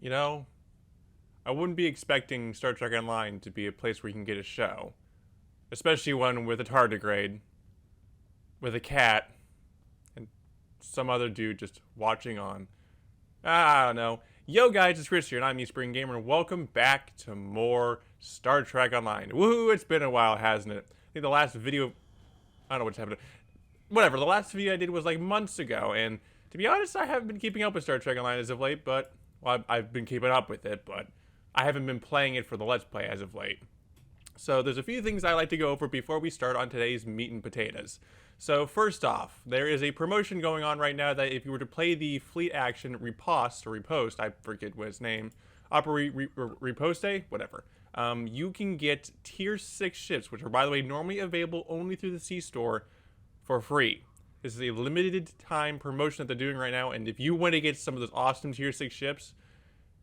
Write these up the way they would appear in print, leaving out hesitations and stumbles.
You know, I wouldn't be expecting Star Trek Online to be a place where you can get a show. Especially one with a tardigrade, with a cat, and some other dude just watching on. I don't know. Yo guys, it's Chris here, and I'm Spring Gamer, and welcome back to more Star Trek Online. Woohoo, it's been a while, hasn't it? I think the last video... I don't know what's happening. Whatever, the last video I did was like months ago, and to be honest, I haven't been keeping up with Star Trek Online as of late, but... Well, I've been keeping up with it, but I haven't been playing it for the Let's Play as of late. So there's a few things I like to go over before we start on today's meat and potatoes. So first off, there is a promotion going on right now that if you were to play the Fleet Action Repost, I forget what its name, Reposte, whatever, you can get Tier 6 ships, which are, by the way, normally available only through the C-Store for free. This is a limited time promotion that they're doing right now, and if you want to get some of those awesome Tier 6 ships,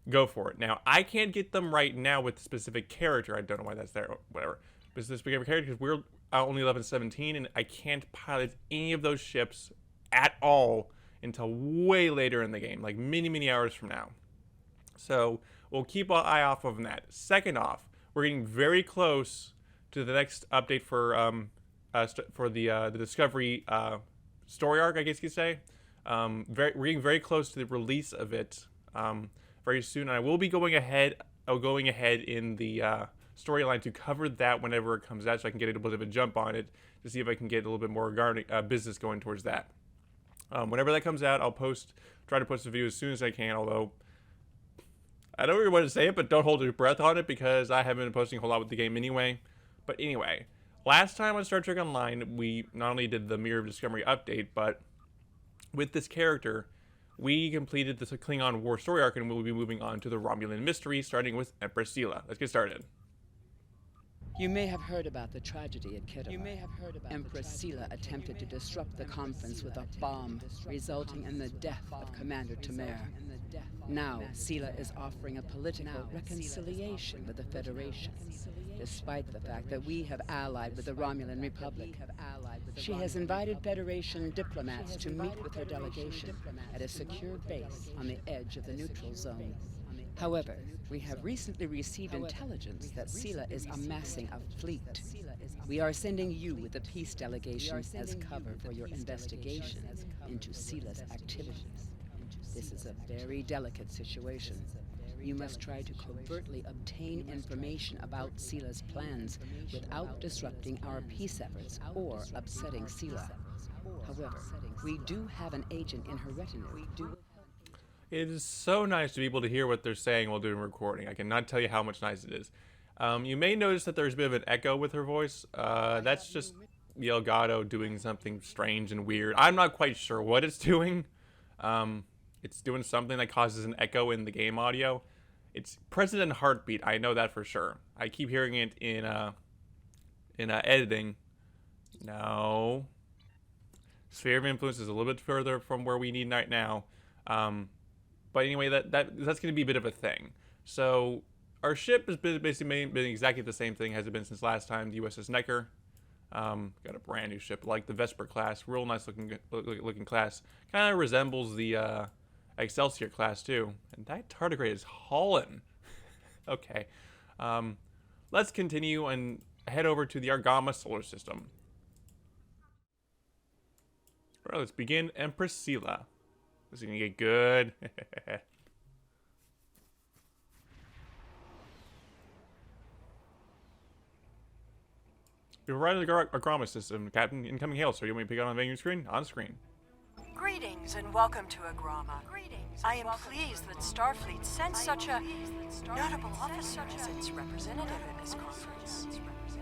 go for it. Now, I can't get them right now with a specific character. I don't know why that's there, whatever. But it's a specific character because we're only level 17, and I can't pilot any of those ships at all until way later in the game, like many, many hours from now. So we'll keep an eye off of that. Second off, we're getting very close to the next update for the Discovery story arc, I guess you could say. We're getting very close to the release of it. Very soon, and I will be going ahead in the storyline to cover that whenever it comes out, so I can get a little bit of a jump on it to see if I can get a little bit more business going towards that. Whenever that comes out, I'll try to post a video as soon as I can, although I don't really want to say it, but don't hold your breath on it because I haven't been posting a whole lot with the game anyway. But anyway, last time on Star Trek Online, we not only did the Mirror of Discovery update, but with this character, we completed the Klingon War story arc, and we'll be moving on to the Romulan mystery, starting with Empress Sela. Let's get started. You may have heard about the tragedy at Kedar. Empress Sela attempted to disrupt the conference with a bomb, resulting in the death of Commander Tamer. Now, Sela is offering a political reconciliation with the Federation, despite the fact that we have allied with the Romulan Republic. She has invited Federation diplomats to meet with her delegation at a secure base on the edge of the neutral zone. However, we have recently received intelligence that Sela is amassing a fleet. We are sending you with the peace delegation as cover for your investigation into Sela's activities. This is a very delicate situation. You must try to covertly obtain information about Sela's plans without disrupting our peace efforts or upsetting Sela. However, we do have an agent in her retinue. It is so nice to be able to hear what they're saying while doing recording. I cannot tell you how much nice it is. You may notice that there's a bit of an echo with her voice. That's just the Elgato doing something strange and weird. I'm not quite sure what it's doing. It's doing something that causes an echo in the game audio. It's President Heartbeat. I know that for sure. I keep hearing it in editing. No. Sphere of Influence is a little bit further from where we need right now. But anyway, that's going to be a bit of a thing. So our ship has basically been exactly the same thing as it been since last time. The USS Necker. Got a brand new ship like the Vesper class. Real nice looking class. Kind of resembles the Excelsior class too. And that tardigrade is hauling. Okay. Let's continue and head over to the Argama solar system. Alright, let's begin Empress Sela. This is gonna get good. We've arrived at the Agrama system. Captain, incoming hail, sir. You want me to pick it on the venue screen? On screen. Greetings and welcome to Agrama. I am pleased that Starfleet sent such a notable officer as its representative in this conference.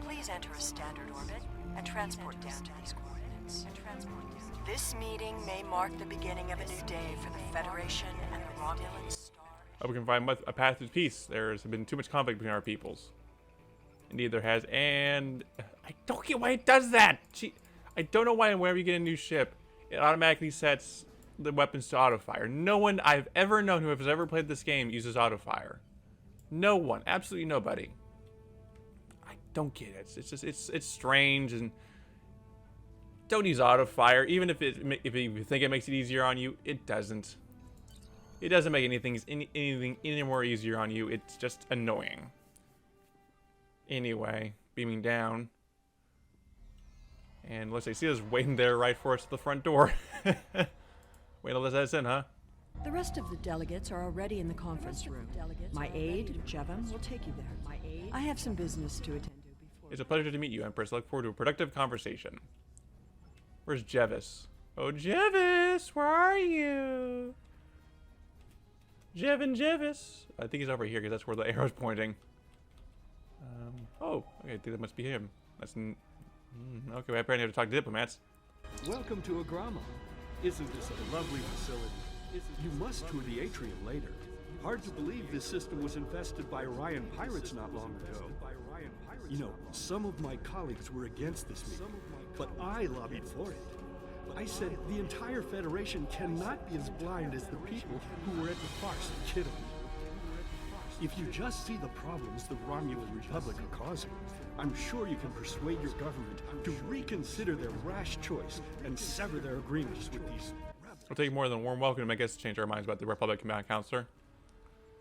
Please enter a standard orbit and transport down to these coordinates. This meeting may mark the beginning of a new day for the Federation and the Romulans. Hope we can find a path to peace. There's been too much conflict between our peoples. Indeed, there has, and I don't get why it does that. I don't know why whenever you get a new ship, it automatically sets the weapons to auto-fire. No one I've ever known who has ever played this game uses auto-fire. No one. Absolutely nobody. I don't get it. It's just, it's strange, and don't use auto-fire. Even if you think it makes it easier on you, it doesn't. It doesn't make anything any more easier on you. It's just annoying. Anyway, beaming down. And let's say, see us waiting there right for us at the front door. Wait till let us in, huh? The rest of the delegates are already in the conference room. My aide, Jevon, will take you there. I have some business to attend to before... It's a pleasure to meet you, Empress. I look forward to a productive conversation. Where's Jevis? Oh, Jevis, where are you? Jevis. I think he's over here because that's where the arrow's pointing. Oh, okay, I think that must be him. That's okay, we apparently have to talk to diplomats. Welcome to Agrama. Isn't this a lovely facility? You must tour the atrium later. Hard to believe this system was infested by Orion pirates not long ago. You know, some of my colleagues were against this meeting, but I lobbied for it. I said the entire Federation cannot be as blind as the people who were at the farce of Kittim. If you just see the problems the Romulan Republic are causing, I'm sure you can persuade your government to reconsider their rash choice and sever their agreements with these rebels. It'll take more than a warm welcome to make us change our minds about the Republic Command Counselor.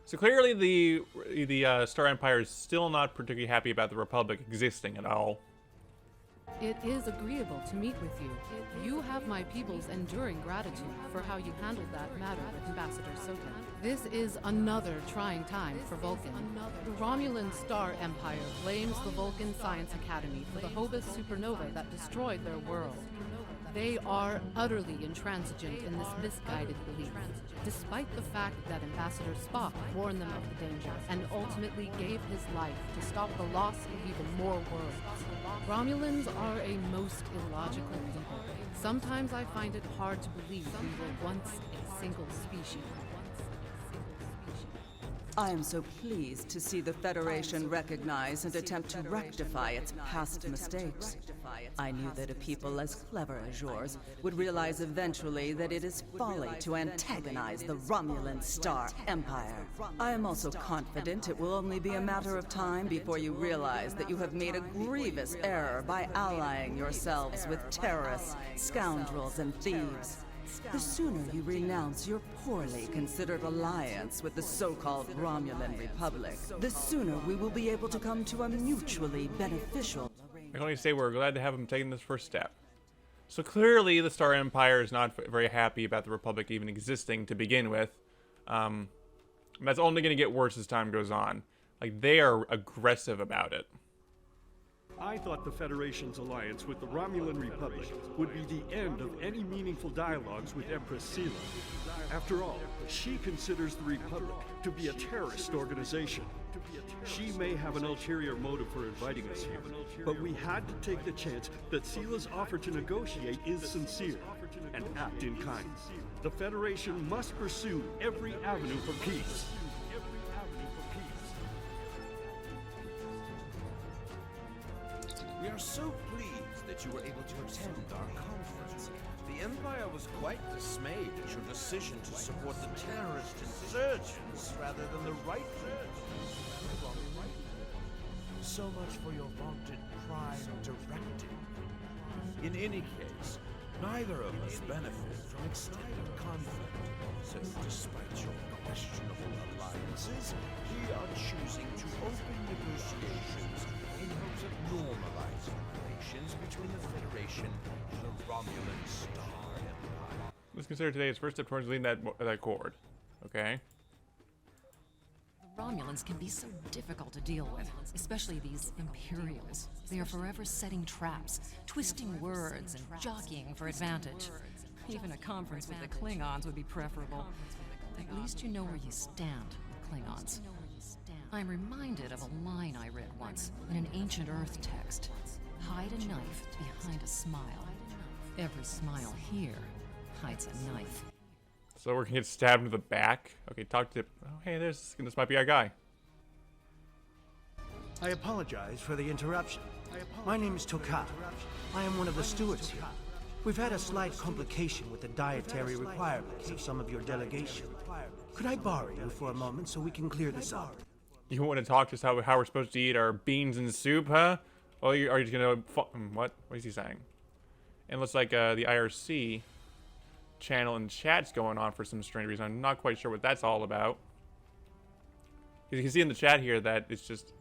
So clearly the Star Empire is still not particularly happy about the Republic existing at all. It is agreeable to meet with you. You have my people's enduring gratitude for how you handled that matter with Ambassador Soten. This is another trying time for Vulcan. The Romulan Star Empire blames the Vulcan Science Academy for the Hobus supernova that destroyed their world. They are utterly intransigent in this misguided belief, despite the fact that Ambassador Spock warned them of the danger and ultimately gave his life to stop the loss of even more worlds. Romulans are a most illogical people. Sometimes I find it hard to believe we were once a single species. I am so pleased to see the Federation recognize and attempt to rectify its past mistakes. I knew that a people as clever as yours would realize eventually that it is folly to antagonize the Romulan Star Empire. I am also confident it will only be a matter of time before you realize that you have made a grievous error by allying yourselves with terrorists, scoundrels, and thieves. The sooner you renounce your poorly considered alliance with the so-called Romulan Republic, the sooner we will be able to come to a mutually beneficial arrangement. I can only say we're glad to have him taking this first step. So clearly the Star Empire is not very happy about the Republic even existing to begin with. That's only going to get worse as time goes on. Like, they are aggressive about it. I thought the Federation's alliance with the Romulan Republic would be the end of any meaningful dialogues with Empress Sela. After all, she considers the Republic to be a terrorist organization. She may have an ulterior motive for inviting us here, but we had to take the chance that Sela's offer to negotiate is sincere and act in kind. The Federation must pursue every avenue for peace. We are so pleased that you were able to attend our conference. The Empire was quite dismayed at your decision to support the terrorist insurgents rather than the right so much for your vaunted prime directive. In any case, neither of us benefit from extended conflict, so despite your questionable alliances, we are choosing to open negotiations in hopes of normalizing relations between the Federation and the Romulan Star Empire. Let's consider today as first step towards leading that cord. Okay? The Romulans can be so difficult to deal with, especially these Imperials. They are forever setting traps, twisting words, and jockeying for advantage. Even a conference with the Klingons would be preferable. At least you know where you stand with Klingons. I'm reminded of a line I read once in an ancient Earth text. Hide a knife behind a smile. Every smile here hides a knife. So we're gonna get stabbed in the back. Okay, talk to. Oh, hey, this might be our guy. I apologize for the interruption. My name is Tokat. I am one of the stewards here. We've had a slight complication with the dietary requirements of some of your delegation. Could I borrow you for a moment so we can clear this up? You want to talk to us how we're supposed to eat our beans and soup, huh? Well, are you just gonna what? What is he saying? And it looks like the IRC channel in chat's going on for some strange reason. I'm not quite sure what that's all about. You can see in the chat here that it's just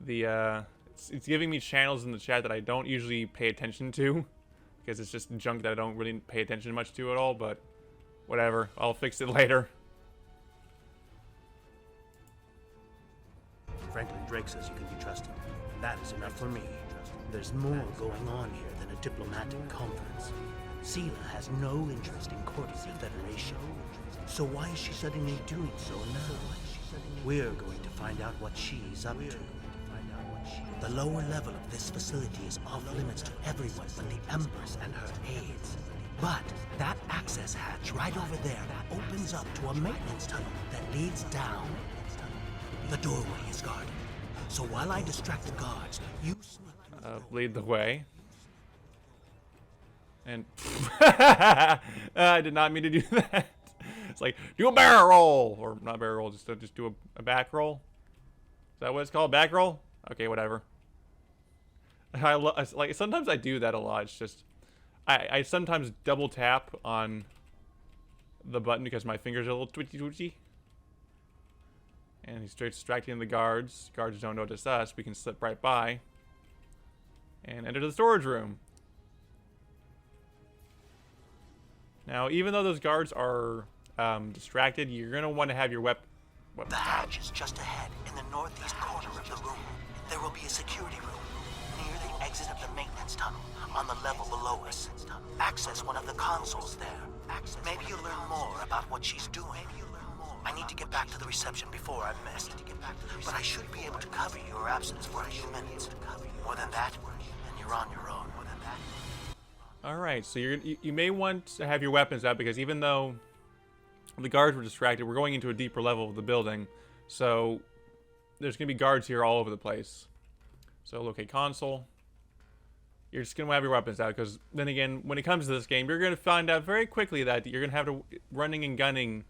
the it's giving me channels in the chat that I don't usually pay attention to, because it's just junk that I don't really pay attention much to at all. But whatever, I'll fix it later. Franklin Drake says you can be trusted. That is enough for me. There's more going on here than a diplomatic conference. Sela has no interest in courting the Federation. So why is she suddenly doing so now? We're going to find out what she's up to. The lower level of this facility is off limits to everyone but the Empress and her aides. But that access hatch right over there opens up to a maintenance tunnel that leads down. The doorway is guarded. So while I distract the guards, you sneak Lead the way. And I did not mean to do that. It's like, do a barrel roll, or not barrel roll, just do a back roll. Is that what it's called? Back roll? Okay, whatever. Like sometimes I do that a lot. It's just I sometimes double tap on the button because my fingers are a little twitchy. And he's straight distracting the guards. Guards don't notice us. We can slip right by and enter the storage room. Now, even though those guards are distracted, you're going to want to have your weapon. The hatch is just ahead, in the northeast corner of the room. There will be a security room near the exit of the maintenance tunnel, on the level below us. Access one of the consoles there. Maybe you'll learn more about what she's doing. I need to get back to the reception before I'm missed. But I should be able to cover your absence for a few minutes. More than that, and you're on your own. More than that. Alright, so you may want to have your weapons out, because even though the guards were distracted, we're going into a deeper level of the building. So there's going to be guards here all over the place. So locate console. You're just going to have your weapons out, because then again, when it comes to this game, you're going to find out very quickly that you're going to have to... Running and gunning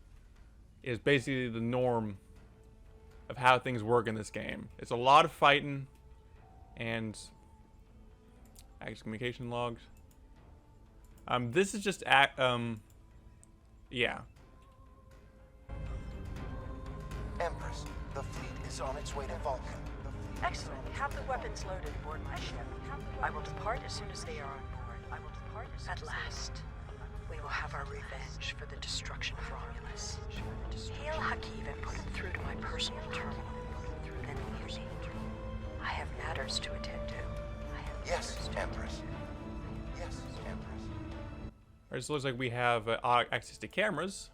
is basically the norm of how things work in this game. It's a lot of fighting and excommunication logs. This is just yeah. Empress, the fleet is on its way to Vulcan. Excellent. Have the weapons loaded aboard my ship. I will depart as soon as they are on board. At last, we will have our revenge for the destruction of Romulus. Hail Hakiv and put him through to my personal terminal. Then leave me. I have matters to attend to. Yes, Empress. Yes, Empress. Alright, so it looks like we have access to cameras.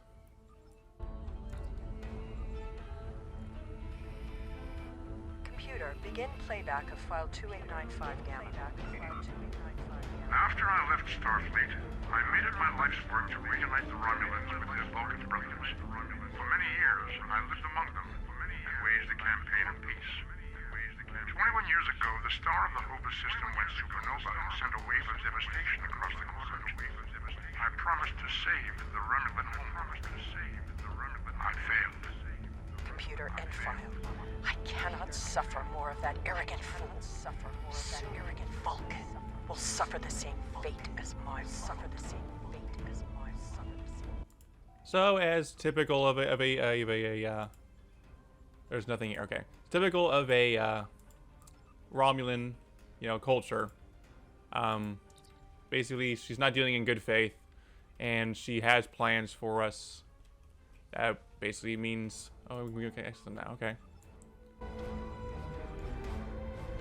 Computer, begin playback of file 2895 Gamma. After I left Starfleet, I made it my life's work to reunite the Romulans with their Vulcan brothers. For many years, I lived among them and waged the campaign of peace. 21 years ago, the star of the Hobus system went supernova and sent a wave of devastation across the quadrant. I promised to save the Romulan homeworld. I failed. Computer, end file. I cannot suffer more of that arrogant fool. This arrogant Vulcan will suffer the same fate as my So, as typical of a there's nothing here. Okay, typical of a Romulan, culture. Basically, she's not dealing in good faith, and she has plans for us. That basically means, oh, we can access them now. Okay.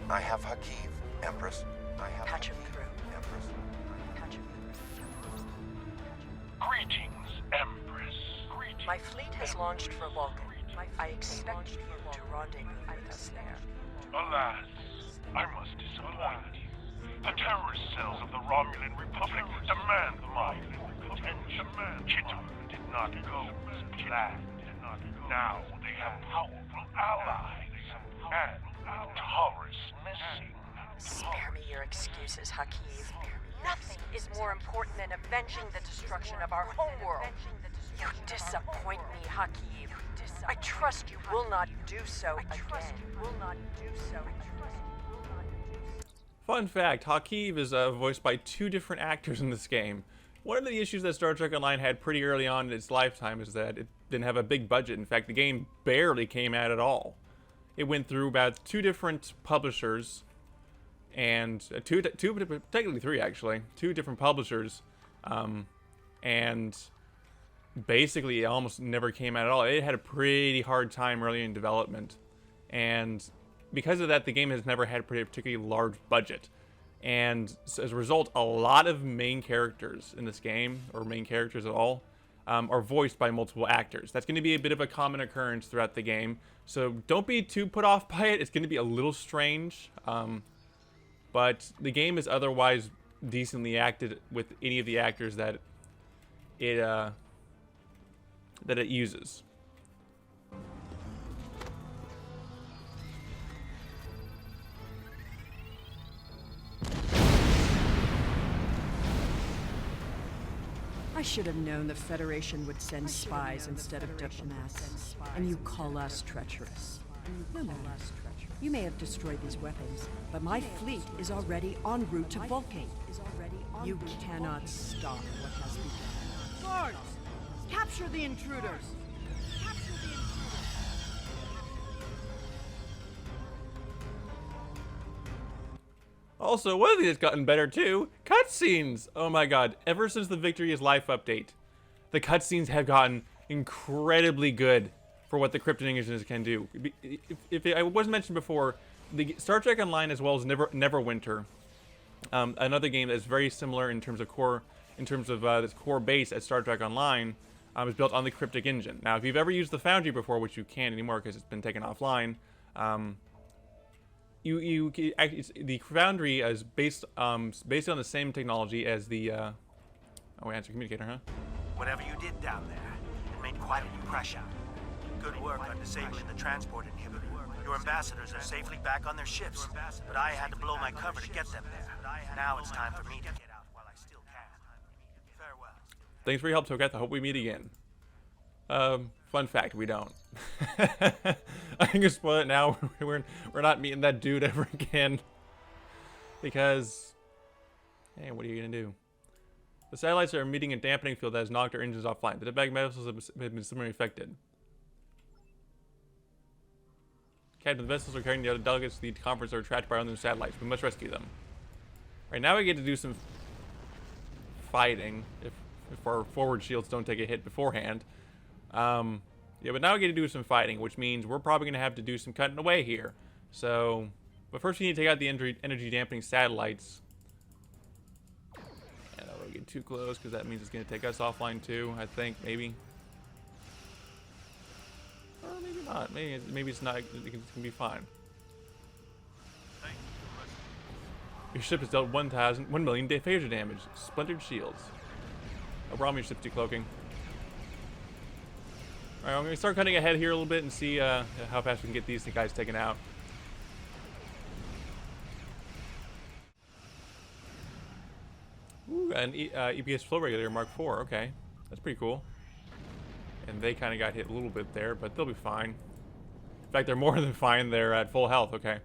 I have Hakiv, Empress. I have Patch him through. Empress. Greetings, Empress. My fleet has launched for Vulcan. I expect you to rendezvous with us there. Alas, I must disappoint you. The terrorist cells of the Romulan Republic demand my full attention. Chittum did not go as planned. Now they have powerful allies, and Taurus missing. Spare me your excuses, Hakiv. Nothing is more important than avenging the destruction of our homeworld. You disappoint me, Hakiv. I trust you will not do so again. Fun fact, Hakiv is voiced by 2 different actors in this game. One of the issues that Star Trek Online had pretty early on in its lifetime is that it didn't have a big budget. In fact, the game barely came out at all. It went through about 2 different publishers, and technically 3 actually, 2 different publishers, and basically it almost never came out at all. It had a pretty hard time early in development, and because of that, the game has never had a particularly large budget. And as a result, a lot of main characters in this game, or main characters at all, are voiced by multiple actors. That's going to be a bit of a common occurrence throughout the game, so don't be too put off by it. It's going to be a little strange, but the game is otherwise decently acted with any of the actors that it uses. I should have known the Federation would send spies instead of diplomats. And you call us treacherous. No matter. You may have destroyed these weapons, but my fleet is already en route to Vulcan. You cannot stop what has begun. Guards! Capture the intruders! Also, one thing that's gotten better too, cutscenes! Oh my god, ever since the Victory is Life update, the cutscenes have gotten incredibly good for what the Krypton engines can do. If it wasn't mentioned before, the Star Trek Online as well as Neverwinter, another game that's very similar in terms of this core base at Star Trek Online, is built on the Cryptic engine. Now, if you've ever used the Foundry before, which you can't anymore because it's been taken offline, the Foundry is based on the same technology as the answer communicator, huh? Whatever you did down there, it made quite an impression. Good work on disabling the transport inhibitor. Your ambassadors are safely back on their ships, but I had to blow my cover to get them there. Now it's time for me to get out while I still can. Farewell. Thanks for your help, Tokath. I hope we meet again. Fun fact, we don't. I can spoil it now. We're not meeting that dude ever again. Because, hey, what are you gonna do? The satellites are emitting a dampening field that has knocked our engines offline. The bag vessels have been similarly affected. Captain, the vessels are carrying the other delegates to the conference are trapped by other satellites. We must rescue them. Right now we get to do some fighting if our forward shields don't take a hit beforehand. Yeah, but now we get to do some fighting, which means we're probably going to have to do some cutting away here. So, but first we need to take out the energy dampening satellites. And I don't want to get too close because that means it's going to take us offline too, I think, maybe. Or maybe not. Maybe it's not. It's going to be fine. Your ship has dealt 1 million phaser damage. Splintered shields. No problem, your ship's decloaking. Alright, I'm going to start cutting ahead here a little bit and see how fast we can get these guys taken out. Ooh, an EPS flow regulator Mark IV. Okay, that's pretty cool. And they kind of got hit a little bit there, but they'll be fine. In fact, they're more than fine. They're at full health. Okay.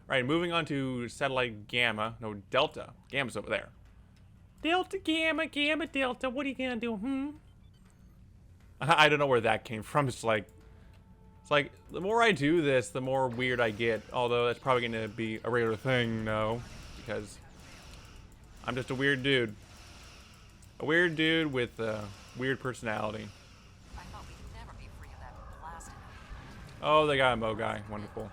Alright, moving on to satellite Gamma. No, Delta. Gamma's over there. Delta, Gamma, Delta. What are you going to do, I don't know where that came from. It's like the more I do this, the more weird I get. Although that's probably going to be a regular thing, no, because I'm just a weird dude. A weird dude with a weird personality. I thought we'd never be free of that blasted. Oh, they got a Mo guy. Wonderful.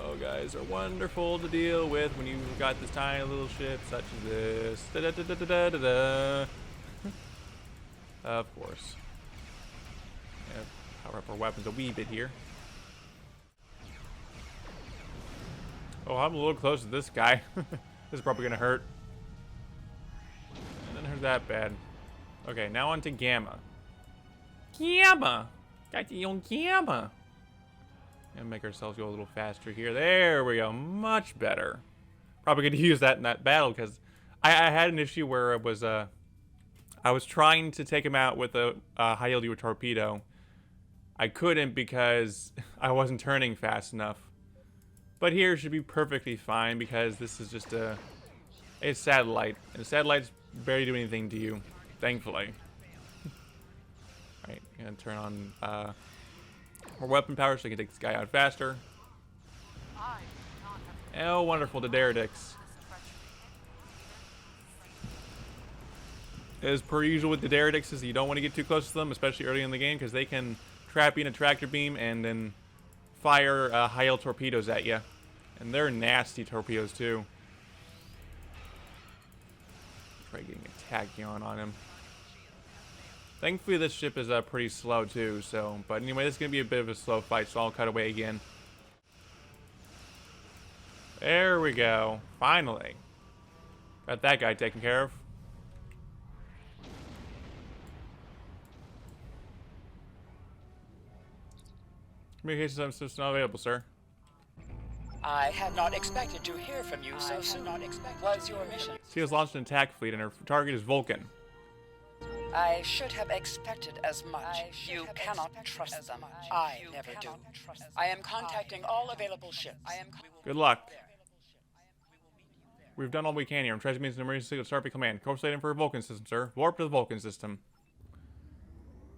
Mo guys are wonderful to deal with when you've got this tiny little ship such as this. Da da da da da da da. Of course. Yeah, power up our weapons a wee bit here. Oh, I'm a little close to this guy. This is probably gonna hurt. It didn't hurt that bad. Okay, now on to Gamma. Gamma! Got the old Gamma! And make ourselves go a little faster here. There we go. Much better. Probably gonna use that in that battle because I had an issue where it was I was trying to take him out with a high-yield torpedo. I couldn't because I wasn't turning fast enough. But here should be perfectly fine because this is just a a satellite, and the satellites barely do anything to you, thankfully. Alright, gonna turn on more weapon power so we can take this guy out faster. Oh, wonderful, the Daredix. As per usual with the Daredixes, you don't want to get too close to them, especially early in the game, because they can trap you in a tractor beam and then fire high-yield torpedoes at you. And they're nasty torpedoes, too. Try getting a tachyon on him. Thankfully, this ship is pretty slow, too, so... But anyway, this is going to be a bit of a slow fight, so I'll cut away again. There we go. Finally. Got that guy taken care of. Communication system not available, sir. I had not expected to hear from you so soon. Was your mission? She has launched an attack fleet, and her target is Vulcan. I should have expected as much. You cannot trust them. I never do. I am contacting all available ships. Good luck. We've done all we can here. I'm trying to meet an emergency with Starfleet Command. Course laid in for a Vulcan system, sir. Warp to the Vulcan system.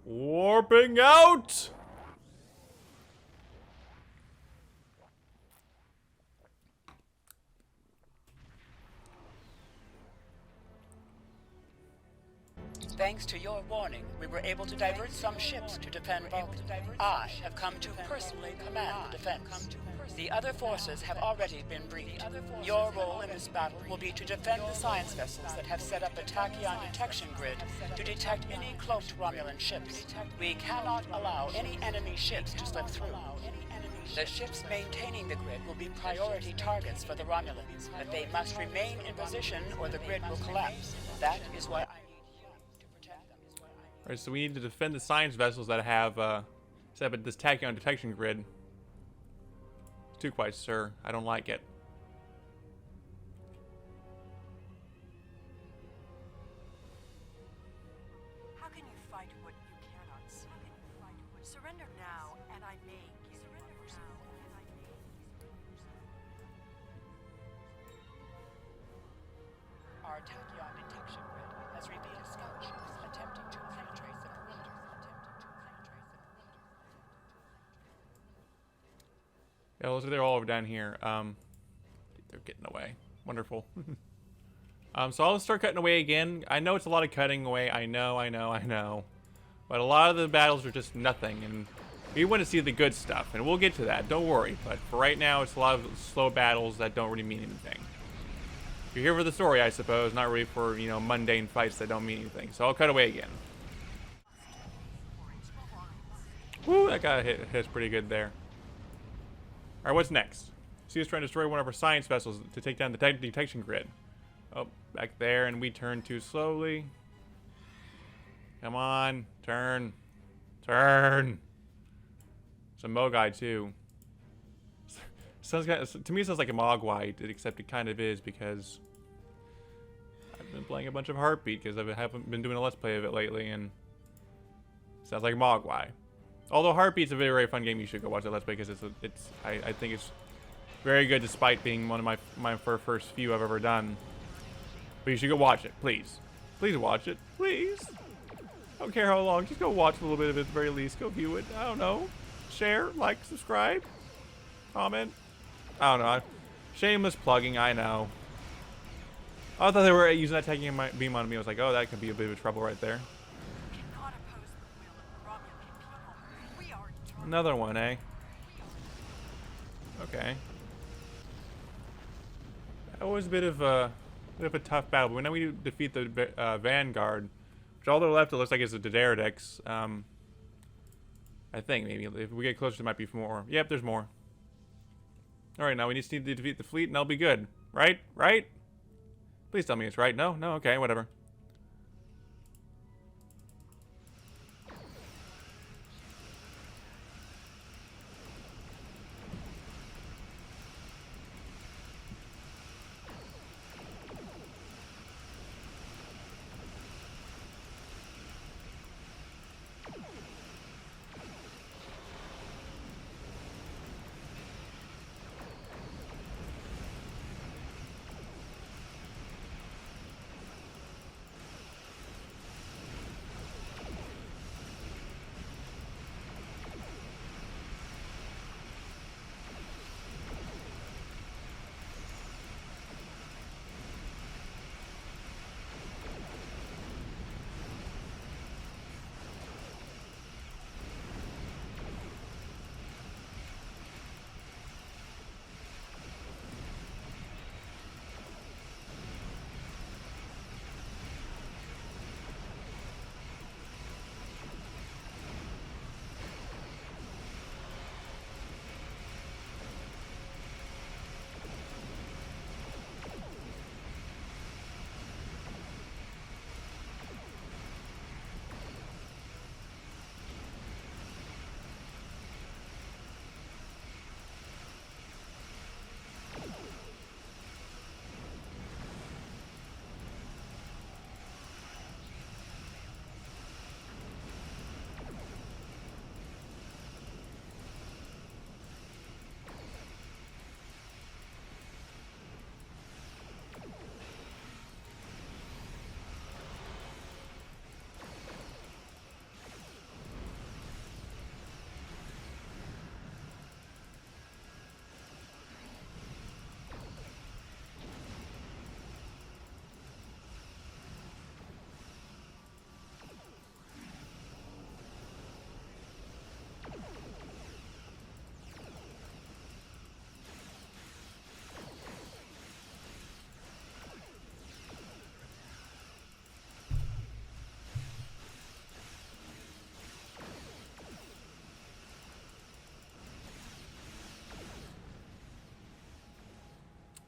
Warping out! Thanks to your warning, we were able to divert some ships to defend Vulcan. I have come to personally command the defense. The other forces have already been briefed. Your role in this battle will be to defend the science vessels that have set up a tachyon detection grid to detect any cloaked Romulan ships. We cannot allow any enemy ships to slip through. The ships maintaining the grid will be priority targets for the Romulans, but they must remain in position or the grid will collapse. That is why I Alright, so we need to defend the science vessels that have set up this tachyon detection grid. Too quiet, sir. I don't like it. How can you fight what you cannot see? Surrender now, and I may give you mercy. Our tachyon detection grid has revealed scout ships attempting to penetrate the perimeter. Yeah, those are they're all over down here. They're getting away. Wonderful. So I'll start cutting away again. I know it's a lot of cutting away. I know. But a lot of the battles are just nothing, and we want to see the good stuff, and we'll get to that. Don't worry. But for right now, it's a lot of slow battles that don't really mean anything. You're here for the story, I suppose, not really for, you know, mundane fights that don't mean anything. So I'll cut away again. Woo, that guy hit us pretty good there. Alright, what's next? See us trying to destroy one of our science vessels to take down the detection grid. Oh, back there, and we turn too slowly. Come on, turn. Turn! It's a Mogai, too. Sounds kind of, to me, it sounds like a Mogwai, except it kind of is because I've been playing a bunch of Heartbeat because I haven't been doing a Let's Play of it lately, and it sounds like Mogwai. Although Heartbeat's a very, very fun game, you should go watch the Let's Play because I think it's very good despite being one of my first few I've ever done. But you should go watch it, please. Please watch it, please. I don't care how long, just go watch a little bit of it at the very least. Go view it. I don't know. Share, like, subscribe, comment. I don't know. Shameless plugging, I know. I thought they were using that taking my beam on me. I was like, oh, that could be a bit of trouble right there. Another one, eh? Okay. That was a bit of a tough battle, but now we defeat the Vanguard, which all that left it looks like is the Daredix. I think maybe if we get closer, there might be more. Yep, there's more. All right, now we just need to defeat the fleet, and I'll be good. Right? Right? Please tell me it's right. No? No? Okay, whatever.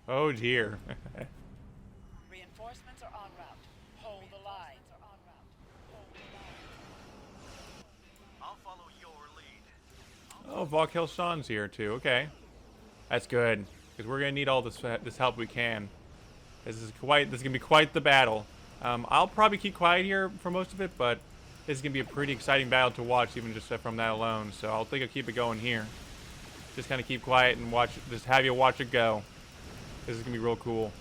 Oh dear. Reinforcements are en route. Hold the line. I'll follow your lead. Oh, Valkel Sean's here too. Okay, that's good because we're gonna need all this help we can. This is gonna be quite the battle. I'll probably keep quiet here for most of it, but this is gonna be a pretty exciting battle to watch, even just from that alone. So I'll think I'll keep it going here. Just kind of keep quiet and watch. Just have you watch it go. This is gonna be real cool.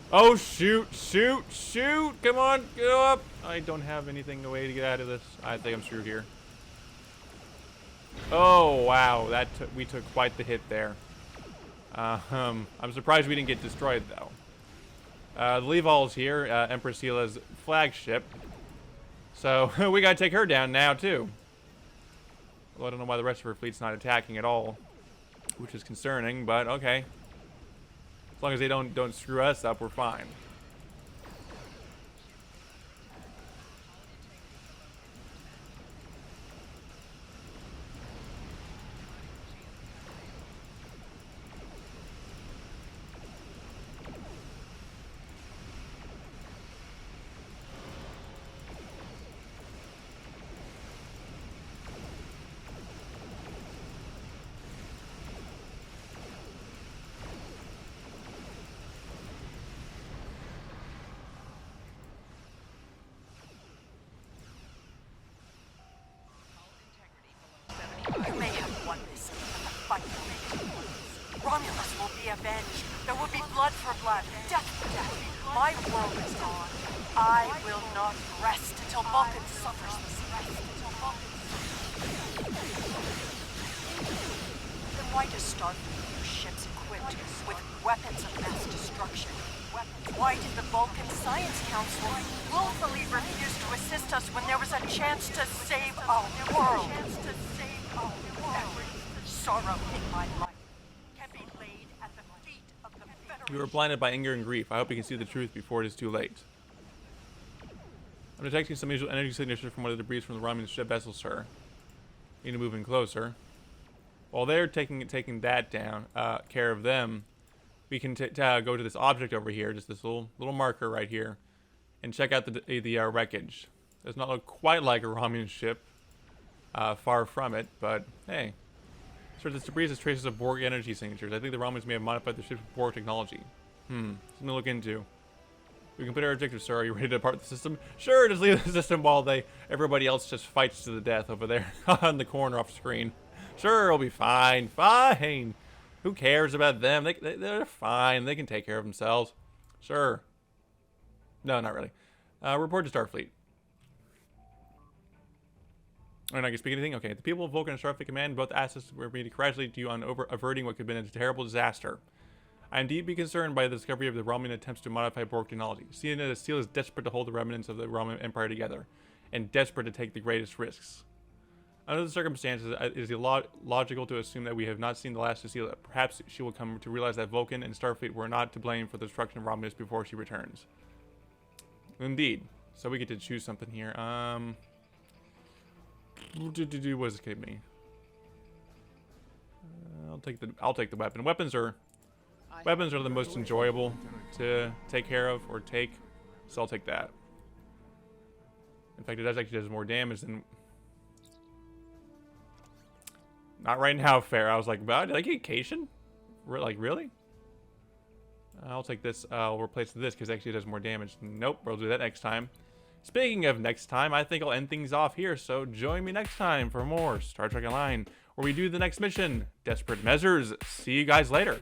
Oh, shoot, shoot, shoot. Come on, go up. I don't have anything a way to get out of this. I think I'm screwed here. Oh, wow. We took quite the hit there. I'm surprised we didn't get destroyed, though. The Levol's here, Empress Hila's flagship. So, we gotta take her down now, too. Well, I don't know why the rest of her fleet's not attacking at all, which is concerning, but okay. As long as they don't screw us up, we're fine. You may have won this, but the fight will be. Romulus will be avenged. There will be blood for blood, death for death. My world is gone. I will not rest until Vulcan suffers this rest. Then why does Starfleet use ships equipped with weapons of mass destruction? Why did the Vulcan Science Council willfully refuse to assist us when there was a chance to save our world? Every sorrow in my life can be laid at the feet of the Federation. You were blinded by anger and grief. I hope you can see the truth before it is too late. I'm detecting some unusual energy signatures from one of the debris from the Romulan ship vessel, sir. Need to move in closer. While they're taking that down, care of them, we can go to this object over here, just this little marker right here, and check out the wreckage. Does not look quite like a Romulan ship. Far from it, but hey. Sir, this debris has traces of Borg energy signatures. I think the Romulans may have modified their ship's Borg technology. Something to look into. We complete our objective, sir. Are you ready to depart the system? Sure, just leave the system while everybody else just fights to the death over there on the corner off screen. Sure, it'll be fine. Fine. Who cares about them? They're fine. They can take care of themselves. Sure. No, not really. Report to Starfleet. Or not going to speak anything? Okay. The people of Vulcan and Starfleet Command both asked us to congratulate you on averting what could have been a terrible disaster. I am deeply concerned by the discovery of the Romulan attempts to modify Borg technology. Seeing that the Seal is desperate to hold the remnants of the Romulan Empire together, and desperate to take the greatest risks. Under the circumstances, it is logical to assume that we have not seen the last of Seal. Perhaps she will come to realize that Vulcan and Starfleet were not to blame for the destruction of Romulus before she returns. Indeed. So we get to choose something here. What does this give me? I'll take the weapon. Weapons are the most enjoyable to take care of or take, so I'll take that. In fact, it actually does more damage than. Not right now, fair. I was like, wow, did I get Cation? Like, really? I'll take this. I'll replace this because it actually does more damage. Nope, we'll do that next time. Speaking of next time, I think I'll end things off here, so join me next time for more Star Trek Online, where we do the next mission, Desperate Measures. See you guys later.